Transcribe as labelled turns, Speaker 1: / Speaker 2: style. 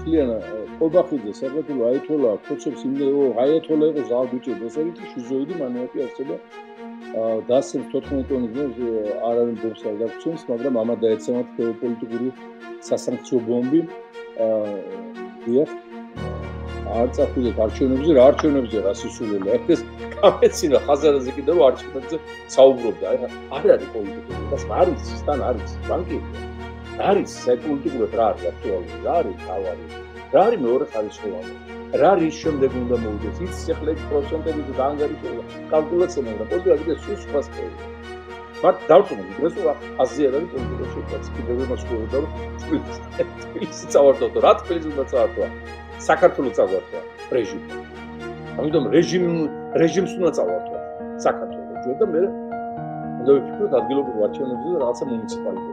Speaker 1: Liana, Kobakidze, საქართველოს აითოლა პროცესს იმდენო აითოლა იყო ზალბიჭი დასავლეთი შუზოიდი მანიაკი არსება დასცემს 14 ტონის არ არის ბომბს არ დაგწევს, მაგრამ ამა დაეცემათ გეოპოლიტიკური სასანქციო ბომბი დიახ არ წახვიდეთ არჩევნებზე რა არჩევნებზე რა სისულელია ეს გამეცინა ხაზარაზე კიდევ არჩევნებზე საუბრობდა არ არის პოლიტიკური და არის თან არის ბანკი არის საკულტურულად რა არის აქტუალური რა არის თავარი რა არის მეორე ხარისხოვანი რა არის შემდეგ უნდა მოვიდეს ის ახლა პროცენტები და დაანგარიშება კალკულაცია მაგრამ პოლიტიკა კიდე სულ სხვა სფერო მათ დავწუნოთ დღეს აზია არის პოლიტიკაში რაც კიდევ მას ხდება ის წავარდოთ რა თქმა უნდა წავარდო საქართველოს წავარდო რეჟიმი ამიტომ რეჟიმს უნდა წავარდო საქართველოს და მე უნდა ვიფიქროთ ადგილობრივ არჩევნებზე და რაღაცა მუნიციპალიტეტებში